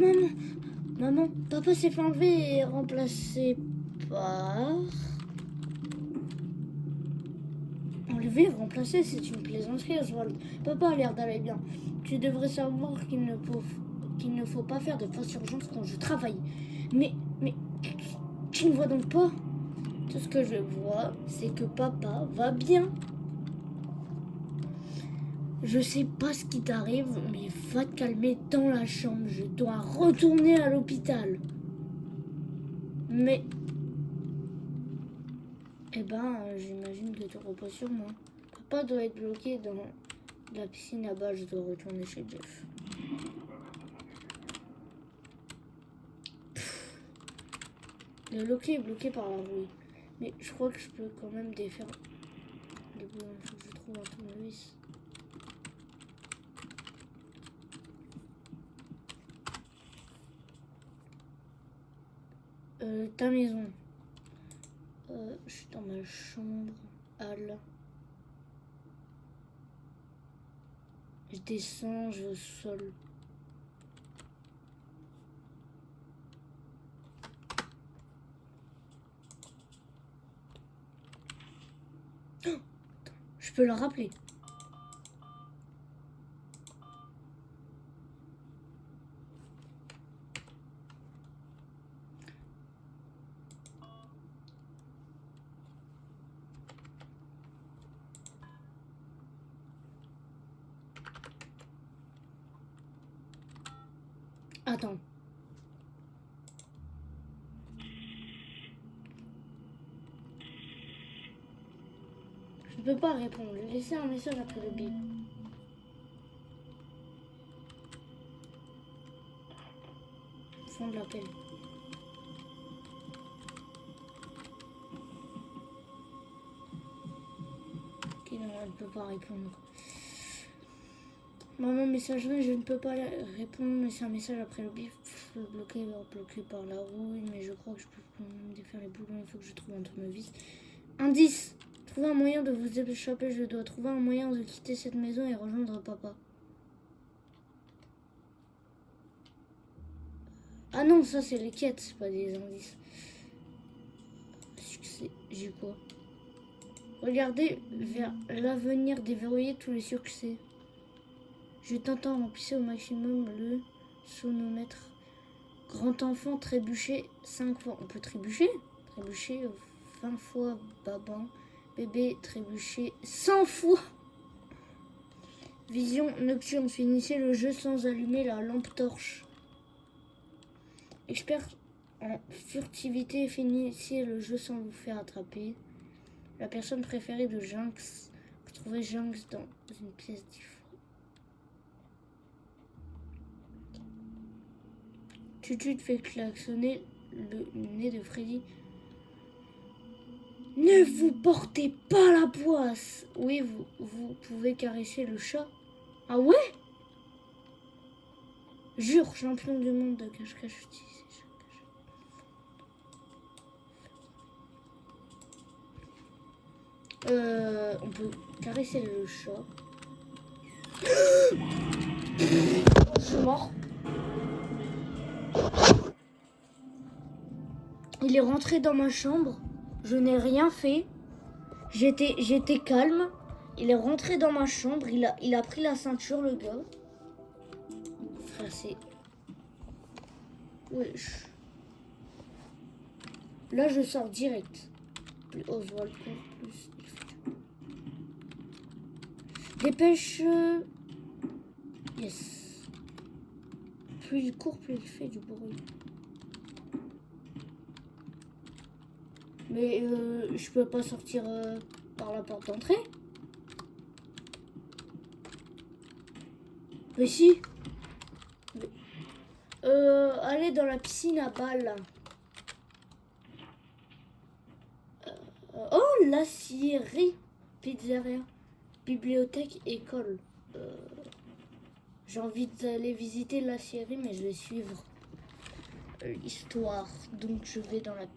Maman, maman, papa s'est fait enlever et remplacé par... Enlever et remplacer, c'est une plaisanterie, Oswald. Papa a l'air d'aller bien. Tu devrais savoir qu'il ne faut pas faire de fausses urgences quand je travaille. Mais, tu ne vois donc pas? Tout ce que je vois, c'est que papa va bien. Je sais pas ce qui t'arrive, mais va te calmer dans la chambre. Je dois retourner à l'hôpital. Mais... Eh ben, j'imagine que tu reposes sur moi. Papa doit être bloqué dans la piscine là-bas. Je dois retourner chez Jeff. Le loquet est bloqué par la rouille. Mais je crois que je peux quand même défaire le boulon. Il faut que je trouve un tournevis. Ta maison. Je suis dans ma chambre. Halle. Je descends, je vais au sol. Oh, je peux le rappeler. Attends. Je ne peux pas répondre. Laissez un message après le bip. Fond de l'appel. Ok, non, elle ne peut pas répondre. Maman, messagerie, je ne peux pas répondre. Laissez un message après le bip. Le bloqué par la rouille. Mais je crois que je peux quand même défaire les boulons. Il faut que je trouve un tournevis. Indice. Trouver un moyen de vous échapper. Je dois trouver un moyen de quitter cette maison et rejoindre papa. Ah non, ça c'est les quêtes, c'est pas des indices. Succès, j'ai quoi? Regardez vers l'avenir, déverrouiller tous les succès. Je t'entends remplissez au maximum le sonomètre. Grand enfant, trébucher 5 fois. On peut trébucher? Trébucher 20 fois, baban. Bébé, trébucher 100 fois. Vision nocturne, finissez le jeu sans allumer la lampe torche. Expert en furtivité, finissez le jeu sans vous faire attraper. La personne préférée de Jinx. Vous trouvez Jinx dans une pièce différente. Tutu te fait klaxonner le nez de Freddy. Ne vous portez pas la poisse. Oui, vous pouvez caresser le chat. Ah ouais? Jure, champion du monde de cache-cache utilisé. On peut caresser le chat. Je suis mort. Il est rentré dans ma chambre. Je n'ai rien fait. J'étais calme. Il est rentré dans ma chambre. Il a pris la ceinture, le gars. Frère, c'est... Wesh. Là, je sors direct. Plus Oswald court, plus... Dépêche. Yes. Plus il court, plus il fait du bruit. Mais je peux pas sortir par la porte d'entrée. Mais si. Allez dans la piscine à balles. Oh, l'acierie. Pizzeria. Bibliothèque, école. J'ai envie d'aller visiter l'acierie, mais je vais suivre l'histoire. Donc je vais dans la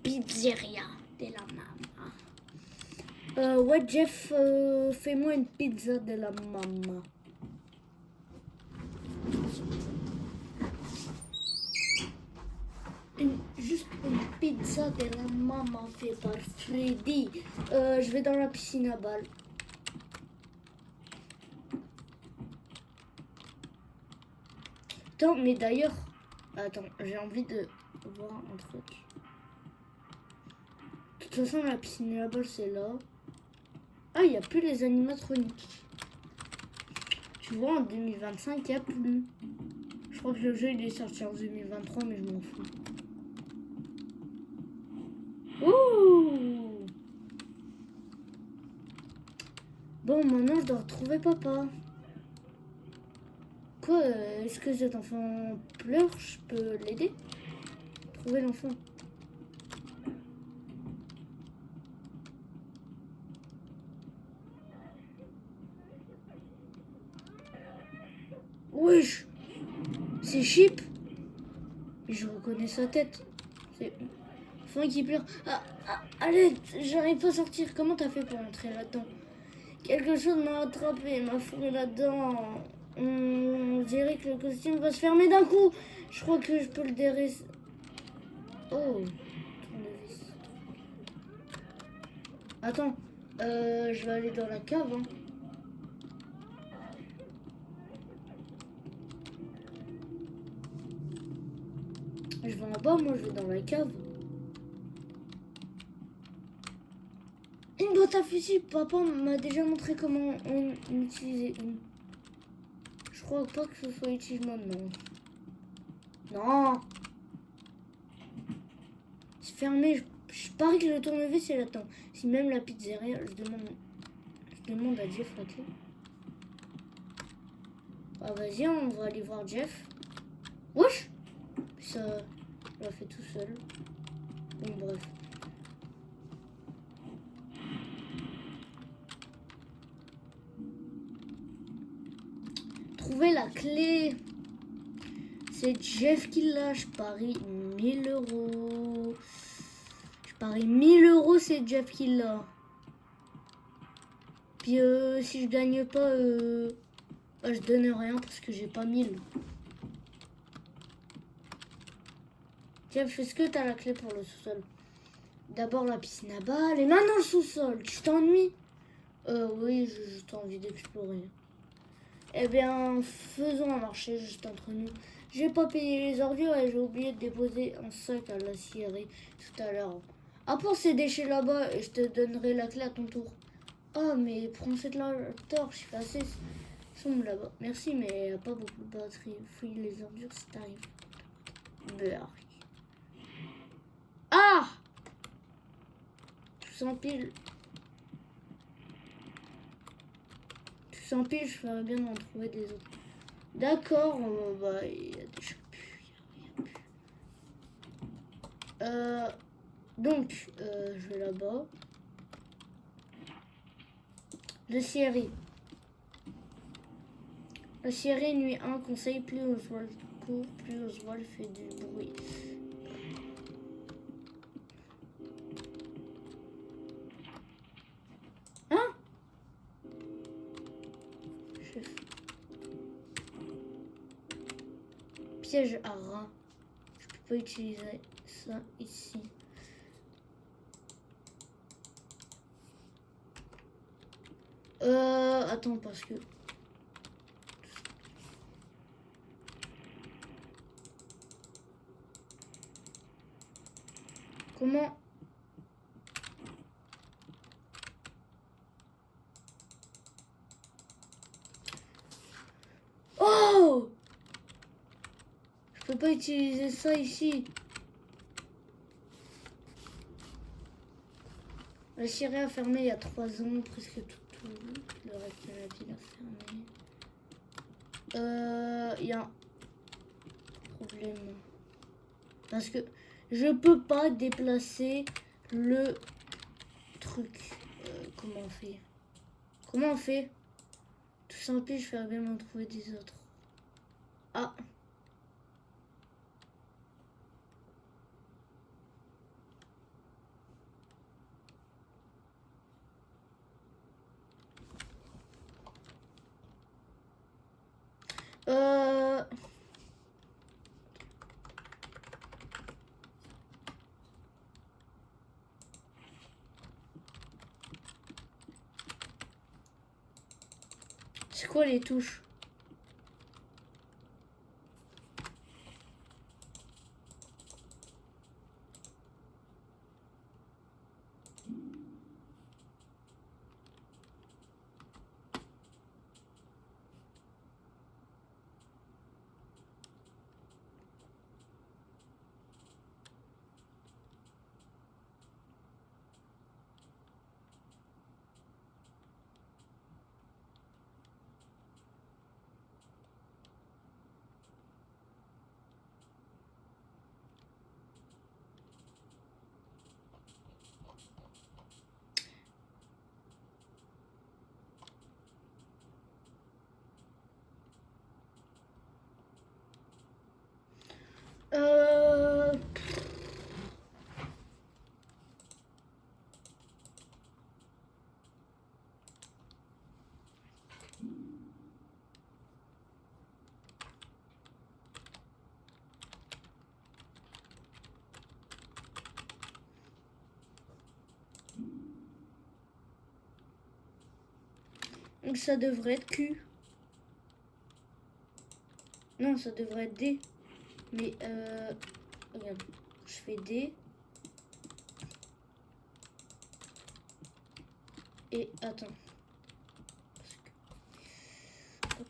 pizzeria de la maman. Ouais, Jeff, fais-moi une pizza de la maman. pizza de la maman fait par Freddy. Je vais dans la piscine à balles. Attends, mais d'ailleurs... Attends, j'ai envie de voir un truc. De toute façon, la piscine à balles, c'est là. Ah, il n'y a plus les animatroniques. Tu vois, en 2025, il n'y a plus. Je crois que le jeu, il est sorti en 2023, mais je m'en fous. Ouh! Bon, maintenant, je dois retrouver papa. Quoi? Est-ce que cet enfant pleure? Je peux l'aider? Trouver l'enfant. Wesh! C'est Chip! Je reconnais sa tête. C'est l'enfant qui pleure. Allez, j'arrive pas à sortir. Comment t'as fait pour entrer là-dedans? Quelque chose m'a attrapé, m'a fourré là-dedans. On dirait que le costume va se fermer d'un coup. Je crois que je peux le déresser. Oh, tournevis. Attends, je vais aller dans la cave. Hein. Je vais en bas, moi je vais dans la cave. Une boîte à fusil, papa m'a déjà montré comment on utilisait une. Je crois pas que ce soit utile maintenant. Non. C'est fermé. Je parie que le tournevis est là-dedans. Si même la pizzeria, je demande à Jeff la clé. Ah vas-y, on va aller voir Jeff. Wesh. Ça l'a fait tout seul. Bon bref. Trouver la clé. C'est Jeff qui l'a. Je parie 1000 euros. Je parie 1000 euros, c'est Jeff qui l'a. Puis si je gagne pas, bah, je donne rien parce que j'ai pas 1000. Jeff, est-ce que t'as la clé pour le sous-sol? D'abord la piscine à balles et maintenant le sous-sol. Tu t'ennuies? Oui, j'ai juste envie d'explorer. Eh bien, faisons un marché juste entre nous. J'ai pas payé les ordures et j'ai oublié de déposer un sac à la scierie tout à l'heure. Apporte ces déchets là-bas et je te donnerai la clé à ton tour. Ah, mais prends cette torche, il fait assez sombre là-bas. Merci, mais il n'y a pas beaucoup de batterie. Fouille les ordures si t'arrives. Beurre. Ah! Tout s'empile. Tout s'empile, je ferais bien d'en trouver des autres. D'accord, bah, il y a déjà plus. Donc, je vais là-bas. Le Sierry. Le Sierry nuit 1 conseil, plus Oswald court, plus Oswald fait du bruit. Hein? Chef. Piège à rat. Je peux pas utiliser ça ici. Attends, parce que... Comment... Oh! Je peux pas utiliser ça ici. La Syrie a fermé il y a 3 ans, presque tout le reste de la ville a fermé. Il y a un problème. Parce que je peux pas déplacer le truc. Comment on fait? Comment on fait? Tout simple, je ferais bien m'en trouver des autres. Ah! C'est quoi les touches? Euh... Donc ça devrait être Q. Non, ça devrait être D. Mais regarde, je fais D. Et attends. Hop.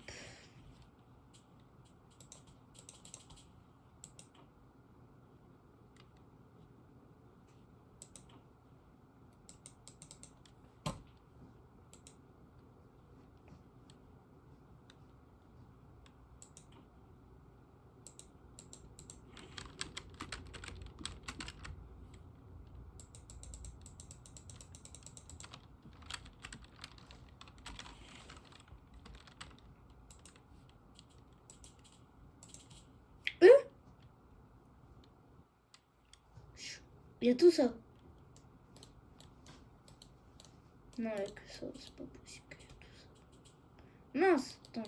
Il y a tout ça. Non, il y a que ça, c'est pas possible qu'il y ait tout ça. Mince, attends.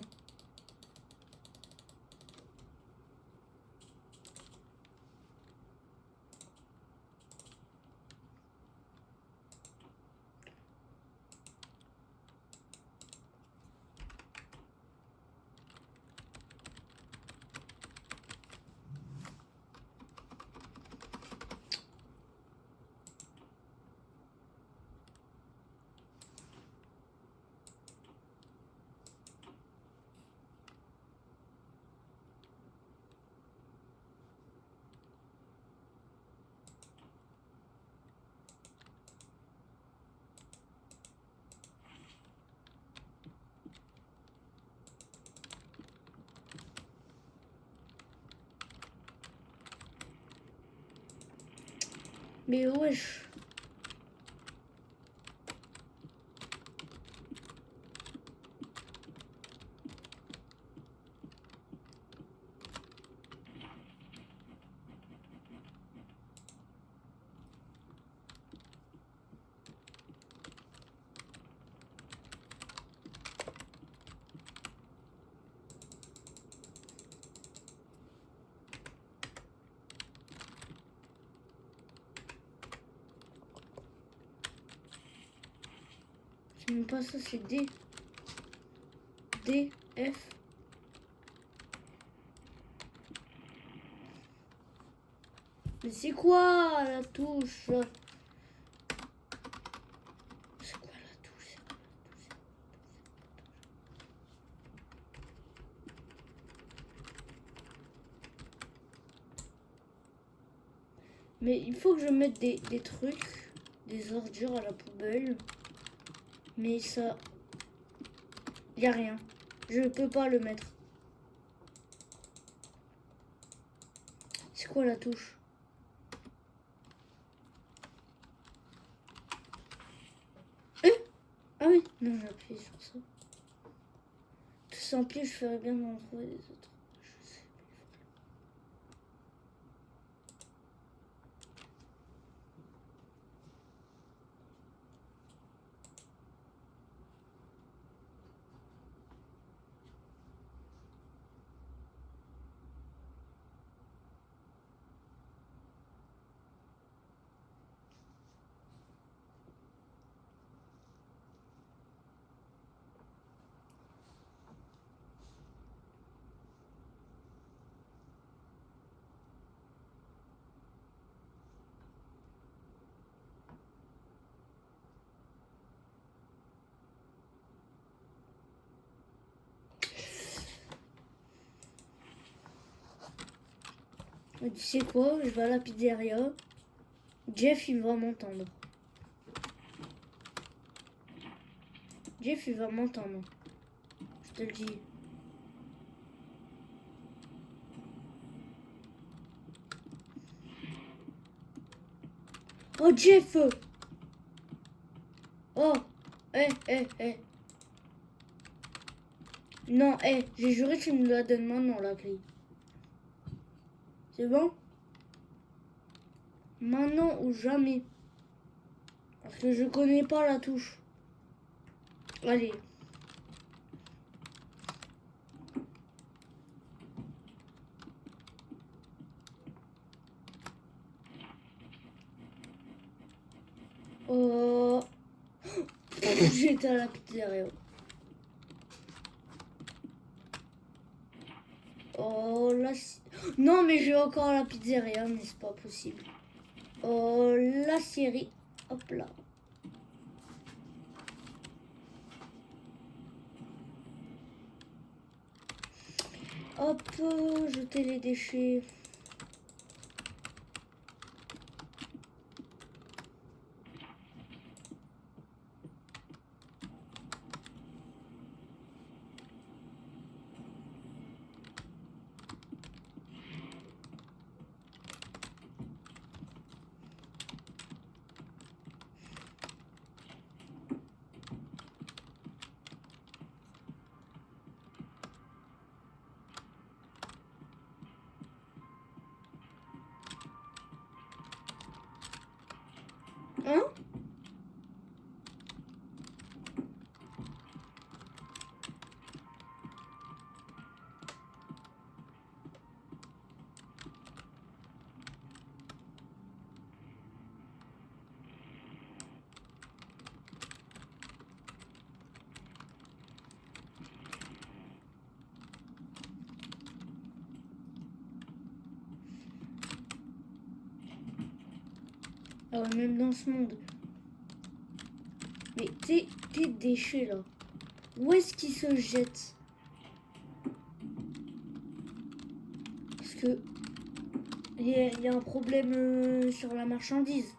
Mais wesh. C'est même pas ça, c'est D. D, F. Mais c'est quoi la touche? C'est quoi la touche? Mais il faut que je mette des trucs, des ordures à la poubelle. Mais ça... Y a rien. Je peux pas le mettre. C'est quoi la touche? Ah oui, non, j'ai appuyé sur ça. Tout sans pied, je ferais bien d'en trouver des autres. Je sais. Tu sais quoi? Je vais à la pizzeria. Jeff, il va m'entendre. Jeff, il va m'entendre. Je te le dis. Oh, Jeff! Oh! Eh. Non, j'ai juré que tu me la donnes maintenant, la clé. C'est bon? Maintenant ou jamais. Parce que je connais pas la touche. Allez. Oh. J'étais à la pizzeria. Oh là. Non, mais je vais encore à la pizzeria, mais c'est pas possible. Oh, la série. Hop là. Hop, jeter les déchets. Hein? Ah ouais, même dans ce monde. Mais tes déchets là, où est-ce qu'ils se jettent? Parce que il y a un problème sur la marchandise.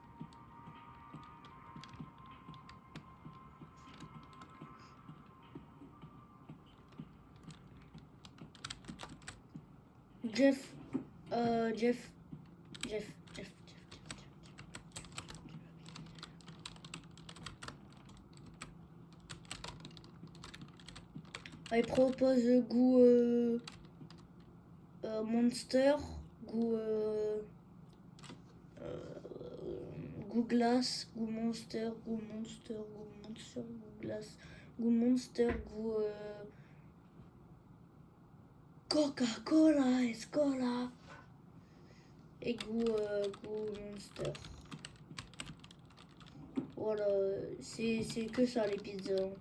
Jeff, Jeff. Ah, il propose goût Monster, goût goût glace, goût Monster, goût glace, goût Monster, goût Coca-Cola, Escola et goût Monster. Voilà, c'est que ça les pizzas.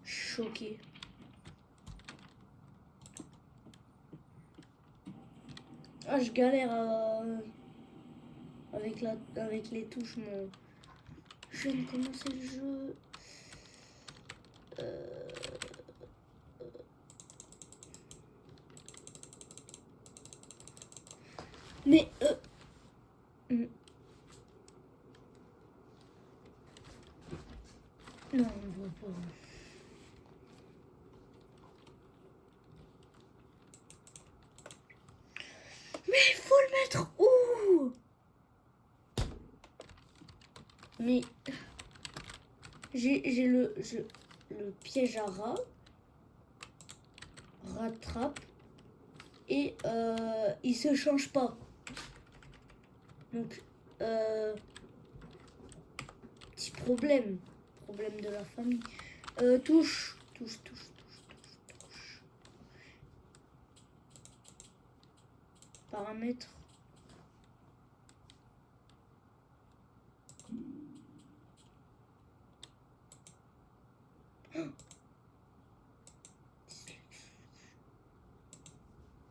Choqué. Ah, je galère avec les touches, moi. Je viens de commencer le jeu. Mais non, on voit pas. Mais il faut le mettre où? Mais j'ai le piège à rat, rattrape, et il se change pas. Donc, petit problème de la famille. Touche. Paramètres.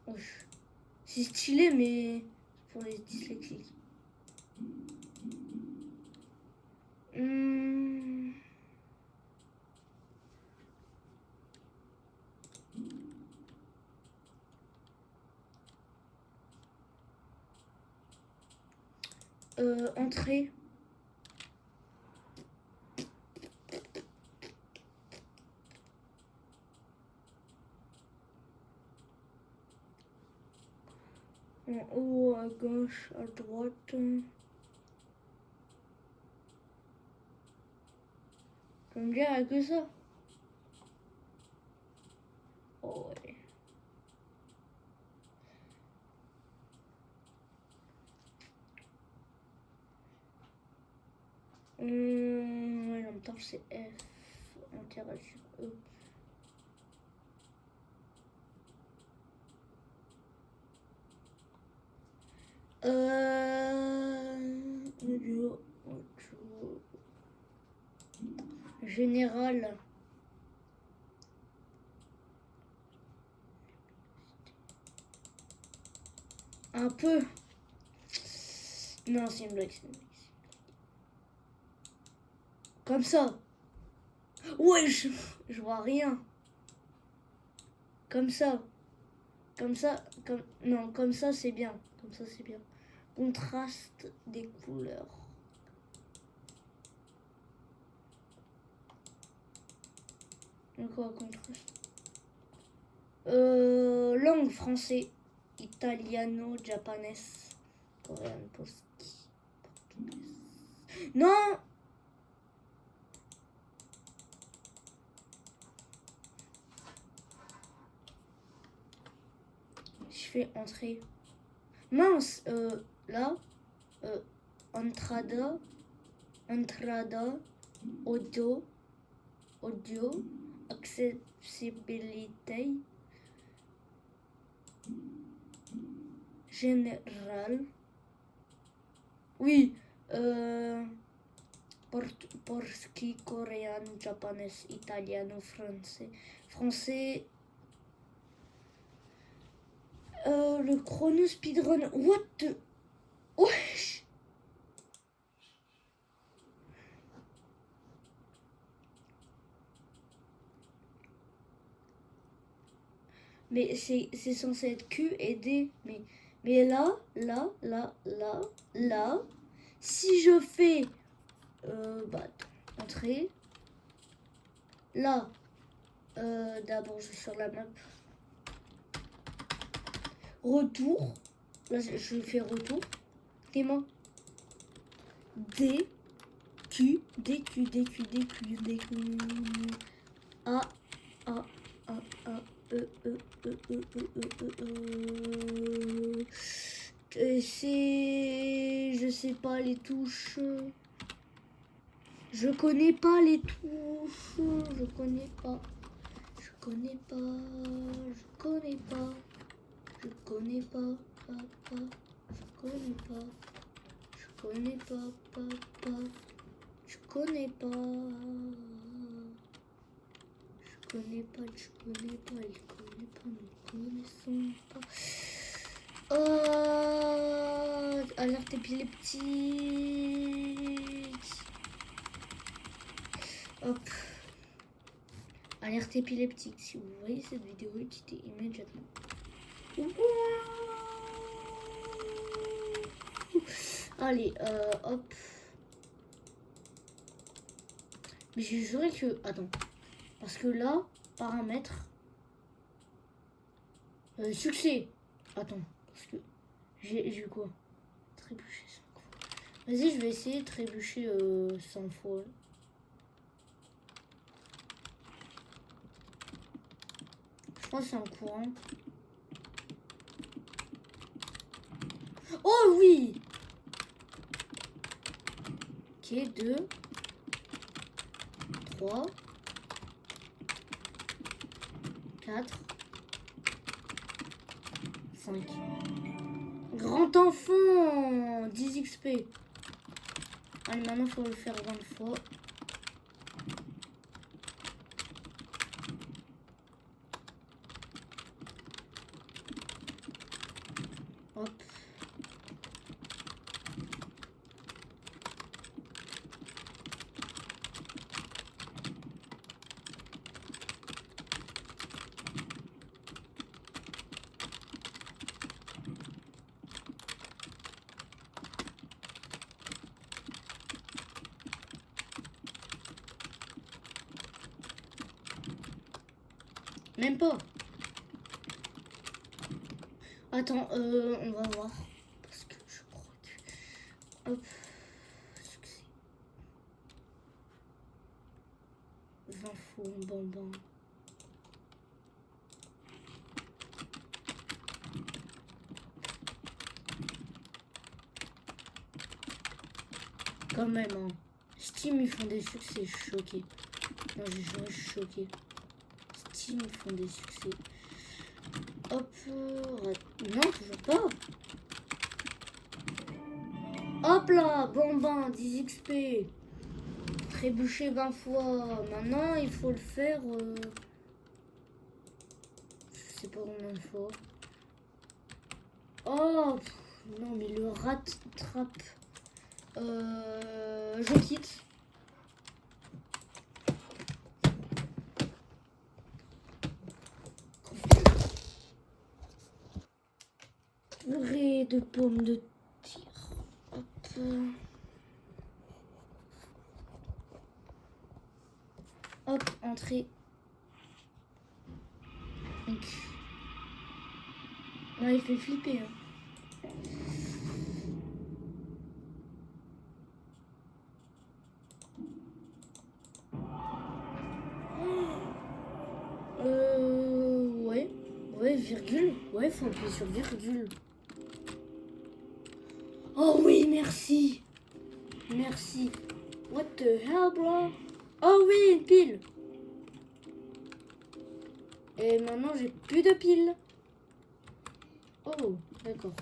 Oh, c'est stylé, mais pour les dyslexiques. Entrée. En haut, à gauche, à droite. Je me dirais que ça. Oh ouais. En même temps, c'est F. Interagir E. Audio. Général. Un peu. Non, c'est une blague. Comme ça. Ouais, je vois rien. Comme ça. Comme ça. Non, comme ça, c'est bien. Comme ça, c'est bien. Contraste des couleurs. Quoi, contraste? Langue français. Italiano, japonais. Coréen, portugais. Non! Je fais entrer. Mince, là, entrada, audio, accessibilité, général. Oui, portugais, coréen, japonais, italiano, français. Français. Le chrono speedrun. What the... Wesh. Mais c'est censé être Q et D. Mais là, si je fais... entrée. Là, d'abord je vais sur la map. Retour. Là, je fais retour. Témoin. D, Q, D, Q, D, Q, D, Q, D, Q. A, A, A, A, E, E, E, E, E, E, E. Je sais pas les touches. Je connais pas les touches. Je connais pas. Je connais pas. Je connais pas. Je connais pas. Papa. Je connais pas. Je connais pas. Papa. Je connais pas. Je connais pas. Je connais pas. Il connaît pas. Nous connaissons pas. Oh, alerte épileptique. Hop. Alerte épileptique. Si vous voyez cette vidéo, quittez immédiatement. Allez, hop. Mais j'ai juré que... Attends. Parce que là, paramètres. Succès. Attends. Parce que j'ai quoi? Trébucher 5 fois. Vas-y, je vais essayer de trébucher 100 fois. Je pense que c'est en courant. Oh oui! Ok, 2, 3, 4, 5. Grand enfant! 10 XP. Allez, maintenant, il faut le faire 20 fois. Hop. Même pas. Attends, on va voir. Parce que je crois que... Hop. Succès. 20 fois en bambin. Quand même, hein. Steam, ils font des succès, je suis choquée. Non, je suis choquée. Steam, ils font des succès. Hop, non, toujours pas. Hop là, bambin, 10 XP. Trébucher 20 fois. Maintenant, il faut le faire. Je sais pas combien de fois. Oh, non, mais le rattrape. Je quitte. Purée de pommes de tir. Hop. Hop, entrée. Donc. Là, il fait flipper. Hein. Ouais. Ouais, virgule. Ouais, faut appuyer sur virgule. Oh oui, merci. Merci. What the hell, bro? Oh oui, une pile. Et maintenant, j'ai plus de piles. Oh, d'accord.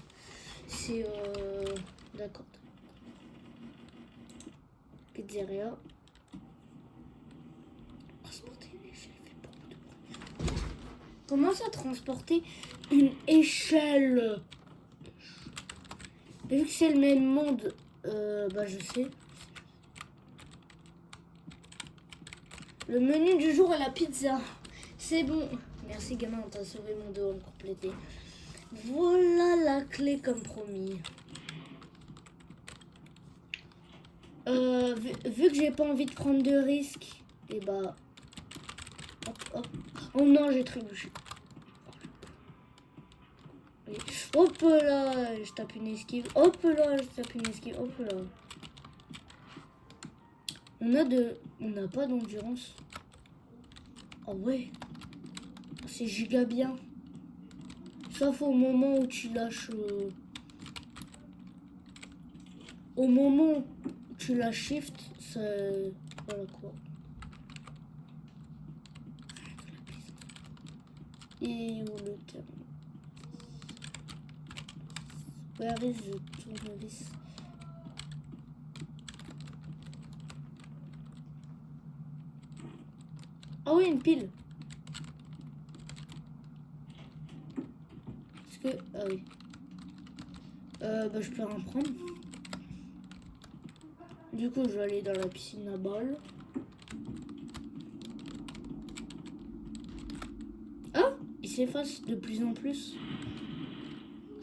C'est d'accord. Pizzeria. Transporter une échelle fait beaucoup de bruit. Comment ça, transporter une échelle? Vu que c'est le même monde, bah je sais. Le menu du jour est la pizza. C'est bon. Merci gamin, t'as sauvé mon dos en complété. Voilà la clé comme promis. Vu que j'ai pas envie de prendre de risques, et bah... Hop, hop. Oh non, j'ai trébuché. Hop là, je tape une esquive. Hop là, je tape une esquive. Hop là. On n'a pas d'endurance. Oh ouais. C'est giga bien. Sauf au moment où tu lâches... Au moment où tu lâches shift, ça... Voilà quoi. Et où le terme? Where is the tournevis? Ah oui, une pile. Est-ce que... Ah oui. Bah je peux en prendre. Du coup, je vais aller dans la piscine à balles. Ah, il s'efface de plus en plus.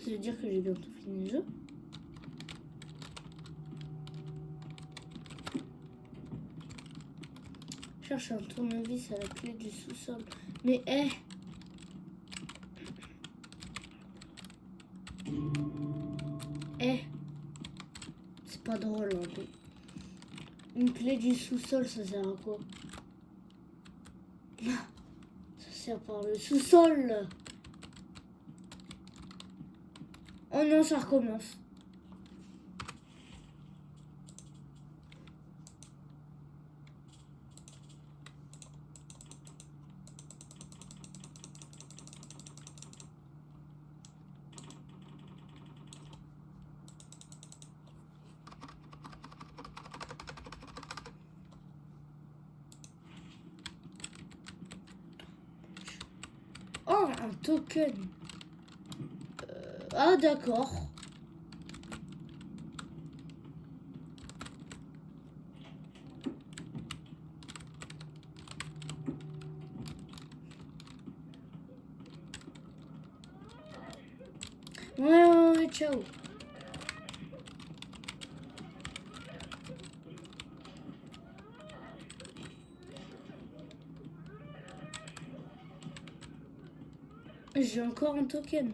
Ça veut dire que j'ai bientôt fini le jeu. Cherche un tournevis à la clé du sous-sol. Mais c'est pas drôle un peu. Une clé du sous-sol, ça sert à quoi? Ça sert par le sous-sol. Oh non, ça recommence. Oh, un token. Ah, d'accord. Ouais, ciao. j'ai encore un token.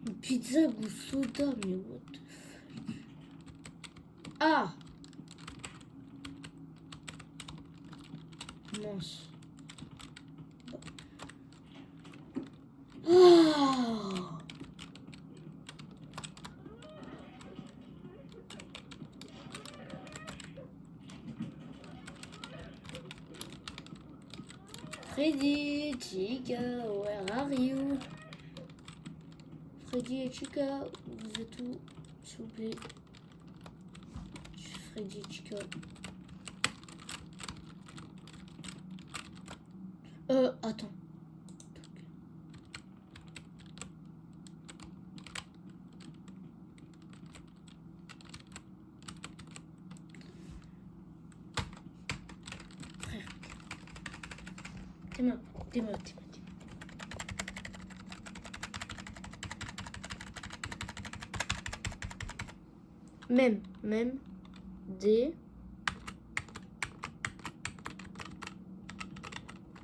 Une pizza goût soda, mais what the fuck. Ah! Mince. Ah! Freddy, Chica, where are you? Freddy et Chica, vous êtes où? S'il vous plaît. Freddy et Chica. Attends. Frère. T'es moi. Même, des...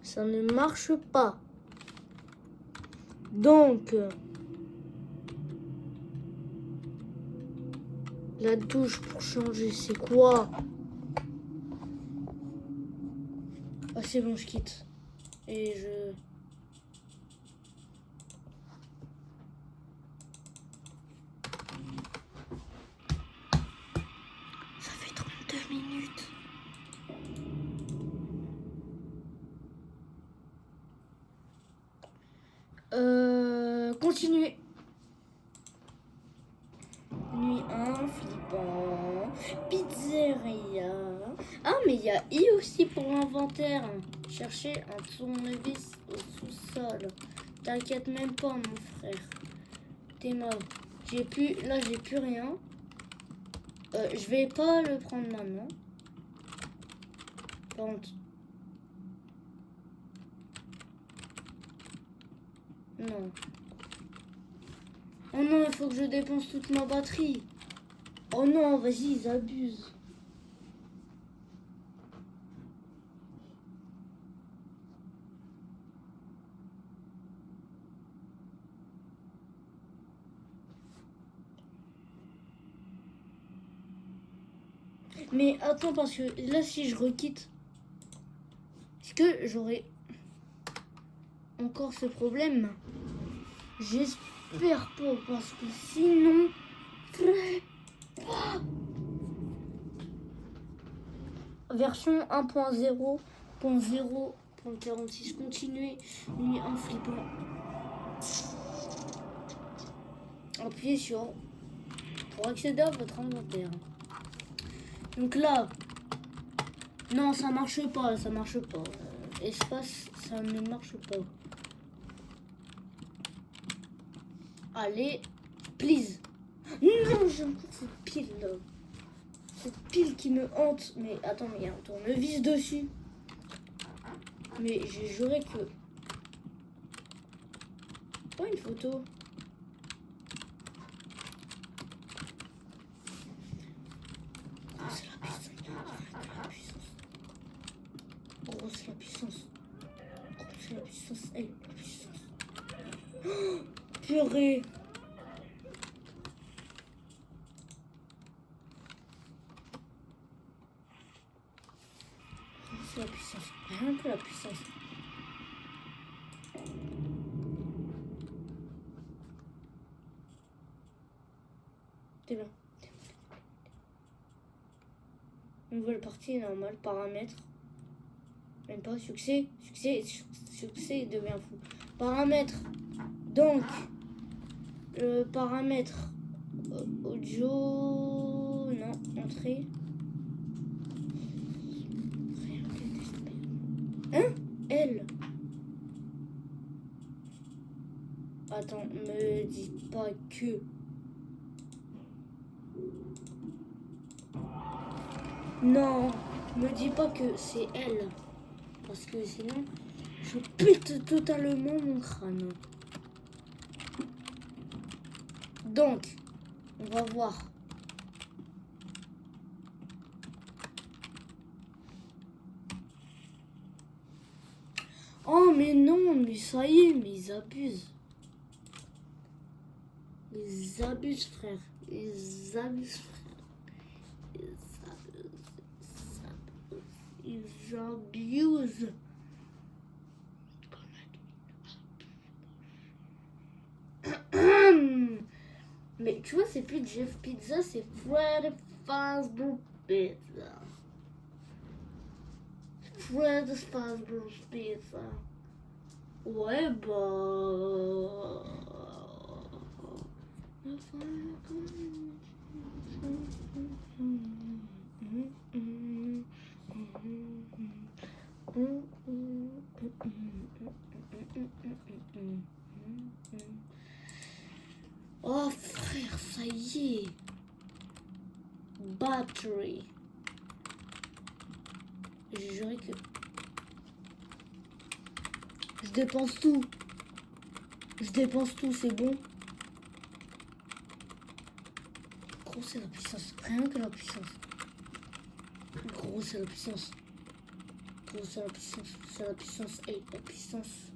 Ça ne marche pas. Donc, la touche pour changer, c'est quoi? Ah, c'est bon, je quitte. Et je... Ça fait 32 minutes. Continuez. Nuit 1, flippant. Pizzeria. Ah, mais il y a I aussi pour l'inventaire. Cherchez un tournevis au sous-sol. T'inquiète même pas, mon frère. T'es mort. J'ai plus rien. Je vais pas le prendre maintenant. Par contre. Non. Oh non, il faut que je dépense toute ma batterie. Oh non, vas-y, ils abusent. Mais attends, parce que là, si je requitte, est-ce que j'aurai encore ce problème? J'espère pas, parce que sinon... Version 1.0.0.46, continuez, nuit en flippant. Appuyez sur pour accéder à votre inventaire. Donc là, non, ça marche pas. Espace, ça ne marche pas. Allez, please. Non, j'ai encore cette pile là. Cette pile qui me hante. Mais attends, mais il y a un tournevis dessus. Mais j'ai juré que... Oh, une photo. Oh, c'est la puissance. Gros, c'est la puissance. Hey, la puissance. Oh, purée. C'est la puissance. Rien que la puissance. T'es bien. Nouvelle partie normale, paramètres. Même pas, succès devient fou. Paramètres. Donc, le paramètre audio. Non, entrée. Hein? L. Attends, me dis pas que. Non, me dis pas que c'est elle. Parce que sinon, je pète totalement mon crâne. Donc, on va voir. Oh mais non, mais ça y est, mais ils abusent. Ils abusent, frère. Ils abusent, frère. Ils abusent. Mais tu vois, c'est plus Jeff Pizza, c'est Fred Fazbear Pizza. Fred Fazbear Pizza. Ouais, bah... Oh frère, ça y est. Battery. J'ai juré que... Je dépense tout. Je dépense tout, c'est bon. Gros, c'est la puissance. Rien que la puissance. Gros, c'est la puissance. Gros, c'est la puissance. C'est la puissance. Et la puissance.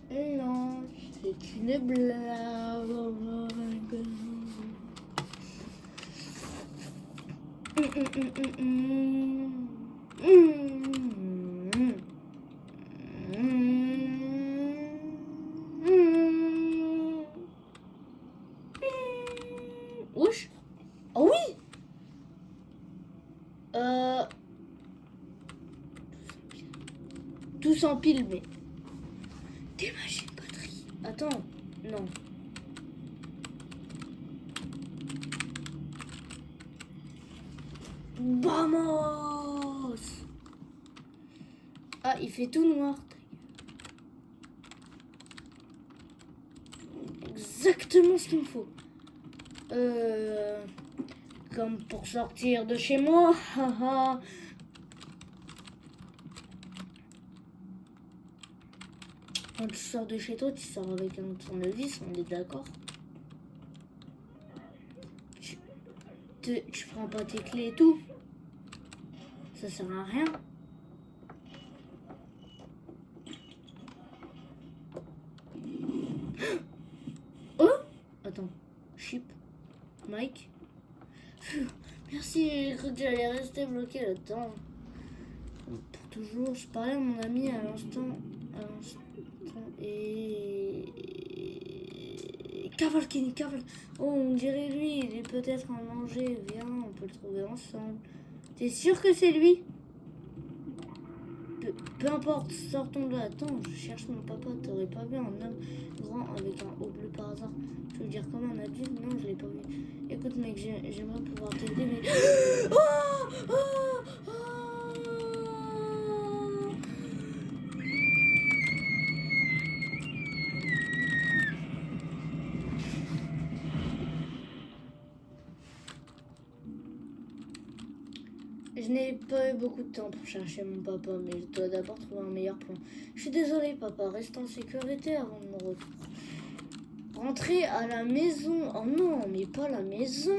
Et non, c'est une blague. Wesh. Oh oui. Tout s'empile, mais... T'imagines batterie. Attends, non. Vamos. Ah, il fait tout noir. Exactement ce qu'il me faut. Comme pour sortir de chez moi. Quand tu sors de chez toi, tu sors avec un tournevis, on est d'accord. Tu prends pas tes clés et tout. Ça sert à rien. Oh! Attends. Chip. Mike. Merci, j'ai cru que j'allais rester bloqué là-dedans. Pour toujours, je parlais à mon ami à l'instant. Et... Cavalcini. Oh, on dirait lui, il est peut-être en danger. Viens, on peut le trouver ensemble. T'es sûr que c'est lui? Peu importe, sortons de là. Attends, je cherche mon papa. T'aurais pas vu un homme grand avec un haut bleu par hasard? Je veux dire comme un adulte? Non, je l'ai pas vu. Écoute mec, j'aimerais pouvoir t'aider, mais... Je n'ai pas eu beaucoup de temps pour chercher mon papa, mais je dois d'abord trouver un meilleur plan. Je suis désolée, papa, reste en sécurité avant de me retrouver. Rentrer à la maison. Oh non, mais pas la maison.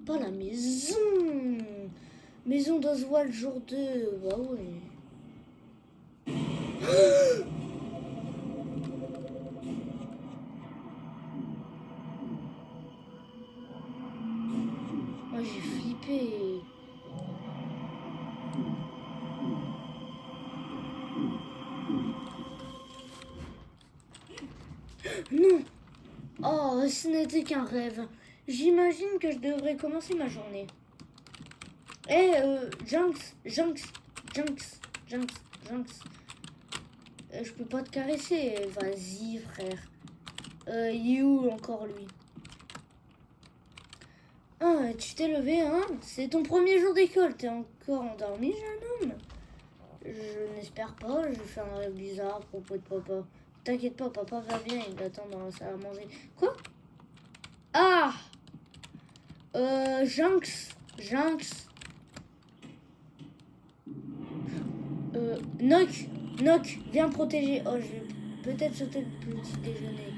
Pas la maison. Maison d'Oswald, jour 2. Bah ouais. Moi, j'ai flippé. Non. Oh, ce n'était qu'un rêve. J'imagine que je devrais commencer ma journée. Jinx. Je peux pas te caresser. Vas-y, frère. Il est où encore, lui? Ah, tu t'es levé, hein? C'est ton premier jour d'école. T'es encore endormi, jeune homme? Je n'espère pas. Je fais un rêve bizarre à propos de papa. T'inquiète pas, papa va bien. Il attend dans la salle à manger. Quoi? Ah! Jinx. Noc, viens protéger. Oh, je vais peut-être sauter le petit déjeuner.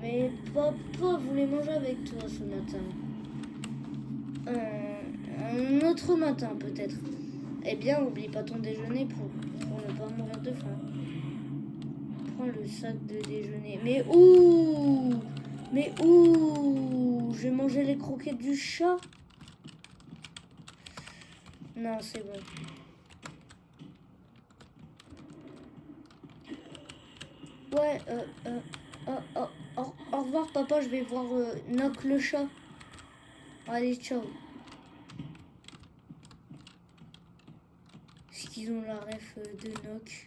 Mais papa voulait manger avec toi ce matin. autre matin peut-être. Eh bien, oublie pas ton déjeuner pour ne pas mourir de faim. Prends le sac de déjeuner. Mais où? Mais où? J'ai mangé les croquettes du chat. Non, c'est bon. Ouais, au revoir papa, je vais voir Noc le chat. Allez, ciao. Est-ce qu'ils ont la ref de Noc?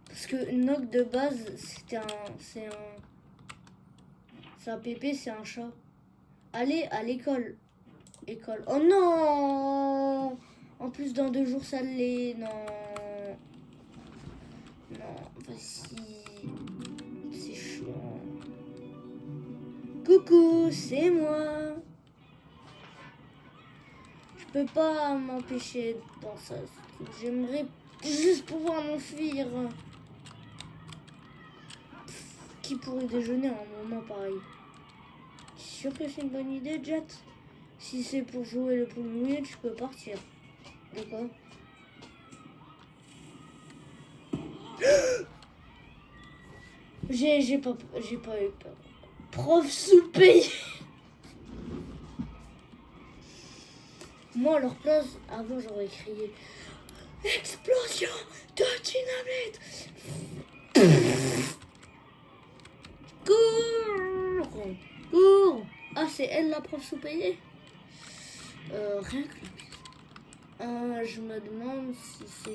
Parce que Noc de base, c'est un pépé, c'est un chat. Allez à l'école. École. Oh non! En plus, dans 2 jours, ça l'est. Non. Non, vas-y. C'est chiant. Coucou, c'est moi. Je peux pas m'empêcher dans ça. J'aimerais juste pouvoir m'enfuir. Qui pourrait déjeuner à un moment pareil? Tu es sûr que c'est une bonne idée, Jet? Si c'est pour jouer le poule mouillé, tu peux partir. De quoi? J'ai pas eu peur. Prof sous-payé. Moi, à leur place, avant, j'aurais crié explosion de dynamite. Cours. Cours. Ah, c'est elle la prof sous-payée? Rien que la pièce. Je me demande si ce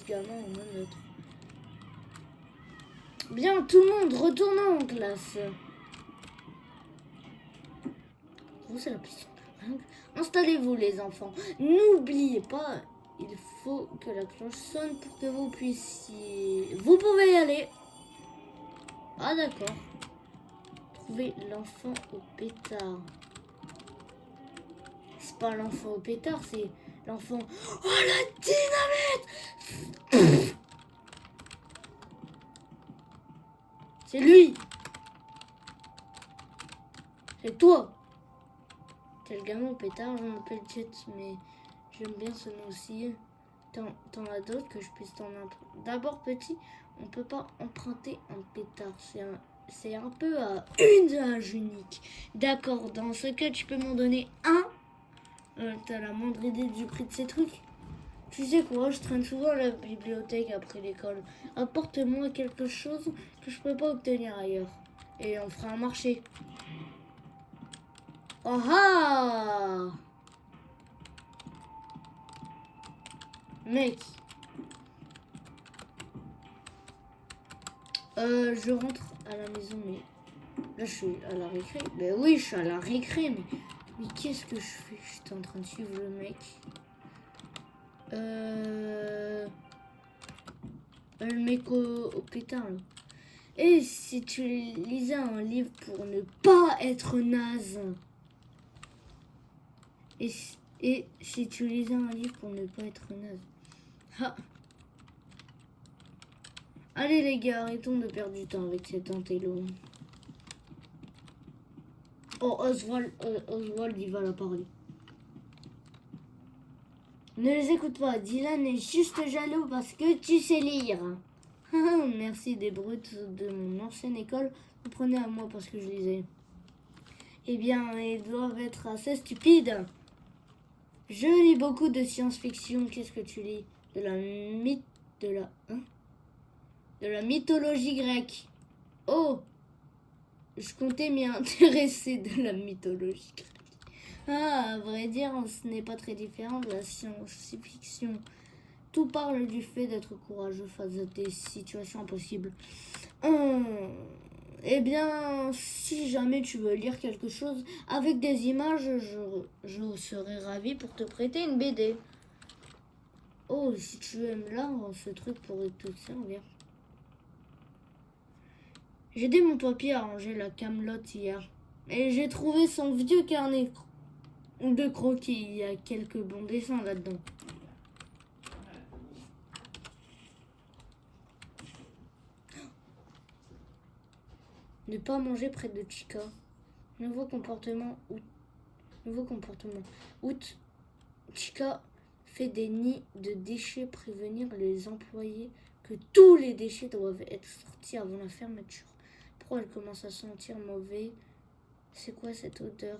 gamin en a notre. Bien, tout le monde, retournons en classe. Vous, c'est la piscine. Installez-vous, les enfants. N'oubliez pas, il faut que la cloche sonne pour que vous puissiez... Vous pouvez y aller. Ah, d'accord. Trouvez l'enfant au pétard. C'est pas l'enfant au pétard, c'est l'enfant... Oh, la dynamite! C'est lui. C'est toi. T'es le gamin au pétard, je m'appelle Jet, mais j'aime bien ce nom aussi. T'en as d'autres que je puisse t'en emprunter. D'abord, petit, on peut pas emprunter un pétard. C'est un peu à usage unique. D'accord, dans ce cas, tu peux m'en donner un. T'as la moindre idée du prix de ces trucs? Tu sais quoi, je traîne souvent à la bibliothèque après l'école. Apporte-moi quelque chose que je peux pas obtenir ailleurs. Et on fera un marché. Oh ah! Mec. Je rentre à la maison, mais là je suis à la récré. Ben oui, je suis à la récré, mais qu'est-ce que je fais? J'étais en train de suivre le mec. Le mec au pétard là. Et si tu lisais un livre pour ne pas être naze? Et si tu lisais un livre pour ne pas être naze? Ha. Allez les gars, arrêtons de perdre du temps avec cet intello. Oh, Oswald, il va la parler. Ne les écoute pas, Dylan est juste jaloux parce que tu sais lire. Merci des brutes de mon ancienne école, vous prenez à moi parce que je lisais. Eh bien, ils doivent être assez stupides. Je lis beaucoup de science-fiction. Qu'est-ce que tu lis? De la mythologie grecque. Oh, je comptais m'y intéresser de la mythologie grecque. Ah, à vrai dire, ce n'est pas très différent de la science-fiction. Tout parle du fait d'être courageux face à des situations impossibles. Eh bien, si jamais tu veux lire quelque chose avec des images, je serais ravie pour te prêter une BD. Oh, si tu aimes l'art, ce truc pourrait te servir. J'ai aidé mon papy à ranger la camelote hier. Et j'ai trouvé son vieux carnet de croquis. Il y a quelques bons dessins là-dedans. Ne pas manger près de Chica. Nouveau comportement Nouveau comportement. Août, Chica fait des nids de déchets, prévenir les employés que tous les déchets doivent être sortis avant la fermeture. Pourquoi elle commence à sentir mauvais? C'est quoi cette odeur?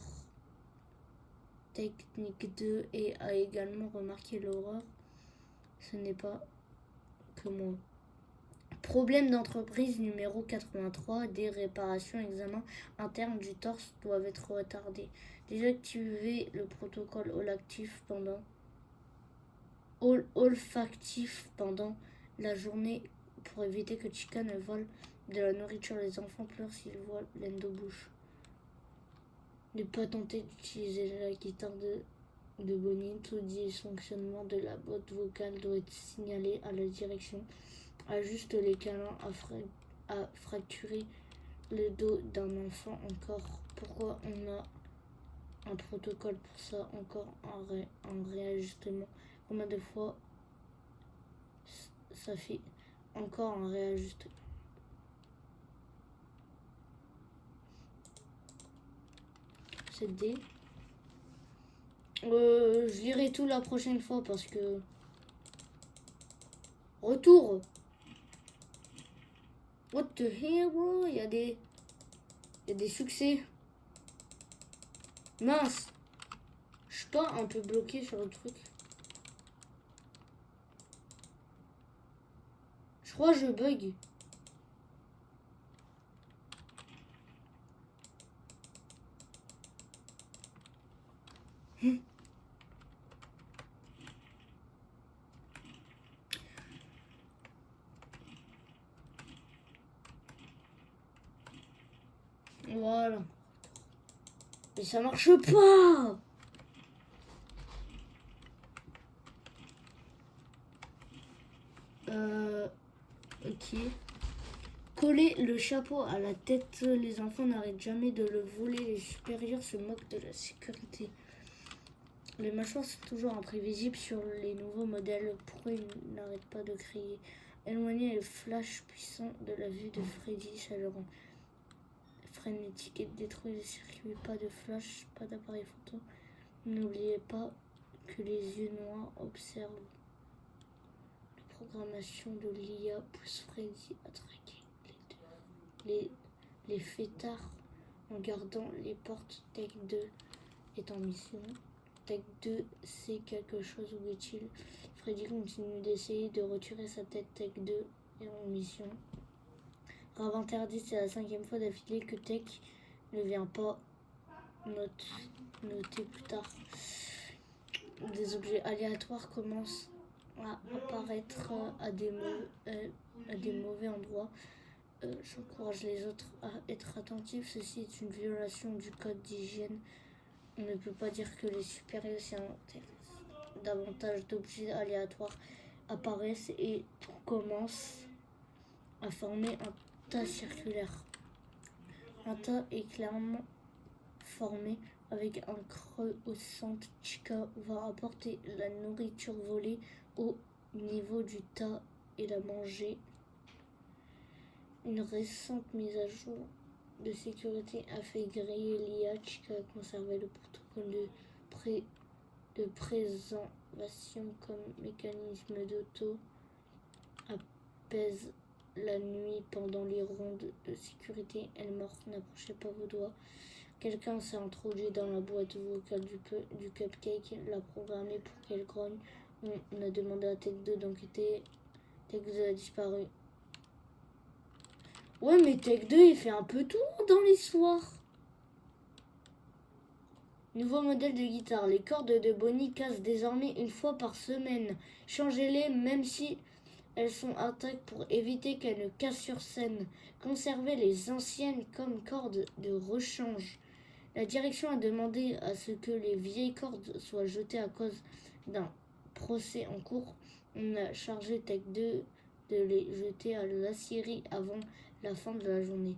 Technique 2 et a également remarqué l'horreur. Ce n'est pas que moi. Problème d'entreprise numéro 83. Des réparations, examens internes du torse doivent être retardés. Désactiver le protocole olfactif pendant la journée pour éviter que Chica ne vole de la nourriture. Les enfants pleurent s'ils voient l'endobouche. Ne pas tenter d'utiliser la guitare de Bonnie. Tout dysfonctionnement de la boîte vocale doit être signalé à la direction. Ajuste les câlins à fracturer le dos d'un enfant encore. Pourquoi on a un protocole pour ça? Encore un réajustement. Combien de fois ça fait encore un réajustement? C'est D. Je lirai tout la prochaine fois parce que... Retour. What the hell, bro? Il y a des succès. Mince. Je suis pas un peu bloqué sur le truc. Je crois que je bug. Voilà. Mais ça marche pas. Ok. Coller le chapeau à la tête. Les enfants n'arrêtent jamais de le voler. Les supérieurs se moquent de la sécurité. Les mâchoires sont toujours imprévisibles sur les nouveaux modèles. Pourquoi ils n'arrêtent pas de crier? Éloigner les flashs puissants de la vue de Freddy. Ça le rend frénétique et détruit les circuits. Pas de flash, pas d'appareil photo. N'oubliez pas que les yeux noirs observent. La programmation de l'IA pousse Freddy à traquer les fêtards en gardant les portes. Tech 2 est en mission. Tech 2 c'est quelque chose, où est-il? Freddy continue d'essayer de retirer sa tête. Tech 2 est en mission. Grave interdit, c'est la 5e fois d'affilée que Tech ne vient pas. Notez plus tard. Des objets aléatoires commencent à apparaître à des mauvais endroits. J'encourage les autres à être attentifs. Ceci est une violation du code d'hygiène. On ne peut pas dire que les supérieurs s'y intéressent. Davantage d'objets aléatoires apparaissent et commencent à former un tas circulaire. Un tas est clairement formé avec un creux au centre. Chica va apporter la nourriture volée au niveau du tas et la manger. Une récente mise à jour de sécurité a fait griller l'IA. Chica a conservé le protocole de préservation comme mécanisme d'auto-apaise la nuit pendant les rondes de sécurité. Elle morte, n'approchez pas vos doigts. Quelqu'un s'est introduit dans la boîte vocale du cupcake, l'a programmé pour qu'elle grogne. On a demandé à Tech 2 d'enquêter. Tech 2 a disparu. Ouais, mais Tech 2, il fait un peu tout dans l'histoire. Nouveau modèle de guitare. Les cordes de Bonnie cassent désormais une fois par semaine. Changez-les même si elles sont intactes pour éviter qu'elles ne cassent sur scène. Conservez les anciennes comme cordes de rechange. La direction a demandé à ce que les vieilles cordes soient jetées à cause d'un procès en cours. On a chargé Tech 2 de les jeter à l'acierie avant la fin de la journée.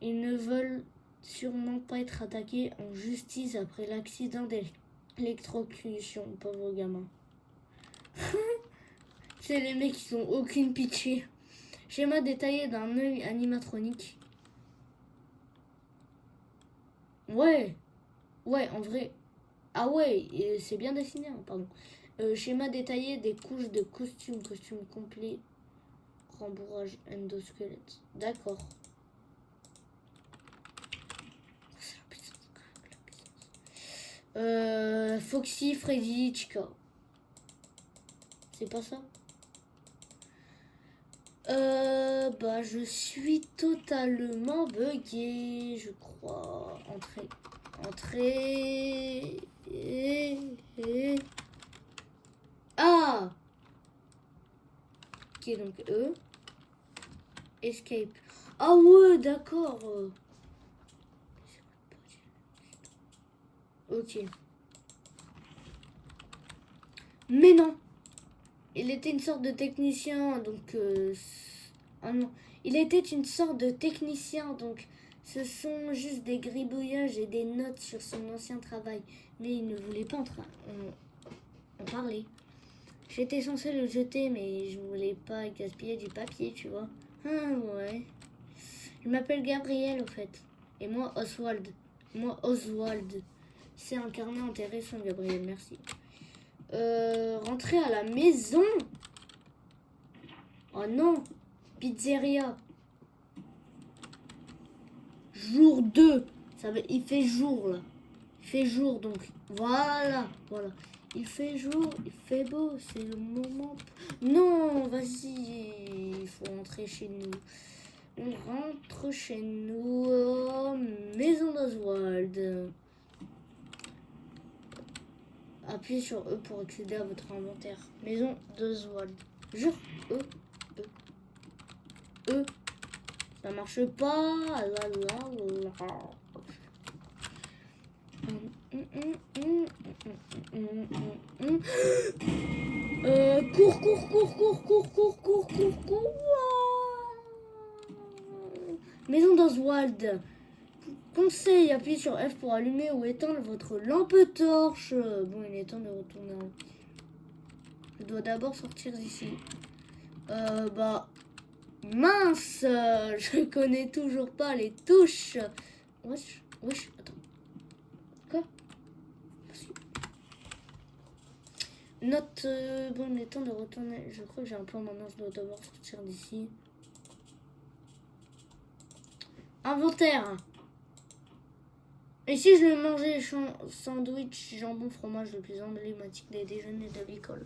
Ils ne veulent sûrement pas être attaqués en justice après l'accident d'électrocution, pauvre gamin. C'est les mecs qui sont aucune pitié. Schéma détaillé d'un œil animatronique. Ouais. Ouais, en vrai. Ah ouais, c'est bien dessiné, hein, pardon. Schéma détaillé des couches de costume. Costume complet. Rembourrage endosquelette. D'accord. Foxy, Freddy, Chica. C'est pas ça? Bah, je suis totalement bugué, je crois. Entrée. Entrée. Ah! Ok, donc E. Escape. Ah ouais, d'accord. Ok. Mais non. Il était une sorte de technicien, donc... Ah non. Il était une sorte de technicien, donc... Ce sont juste des gribouillages et des notes sur son ancien travail. Mais il ne voulait pas en parler. J'étais censée le jeter, mais je voulais pas gaspiller du papier, tu vois. Ah ouais. Je m'appelle Gabriel, au fait. Et moi, Oswald. Moi, Oswald. C'est un carnet intéressant, Gabriel, merci. Rentrer à la maison. Oh non. Pizzeria. Jour 2. Il fait jour, là. Il fait jour, donc. Voilà. Il fait jour, il fait beau, c'est le moment. Non, vas-y. Il faut rentrer chez nous. On rentre chez nous. Maison d'Oswald. Appuyez sur E pour accéder à votre inventaire. Maison d'Oswald. Jure. E. Ça marche pas. Cours. Maison d'Oswald. Conseil, appuyez sur F pour allumer ou éteindre votre lampe torche. Bon, il est temps de retourner en haut. Je dois d'abord sortir d'ici. Bah... Mince, je connais toujours pas les touches. Wesh, attends. Quoi? Note, bon, il est temps de retourner. Je crois que j'ai un plan maintenant, je dois d'abord sortir d'ici. Inventaire. Et si je mangeais sandwich, jambon, fromage le plus emblématique des déjeuners de l'école?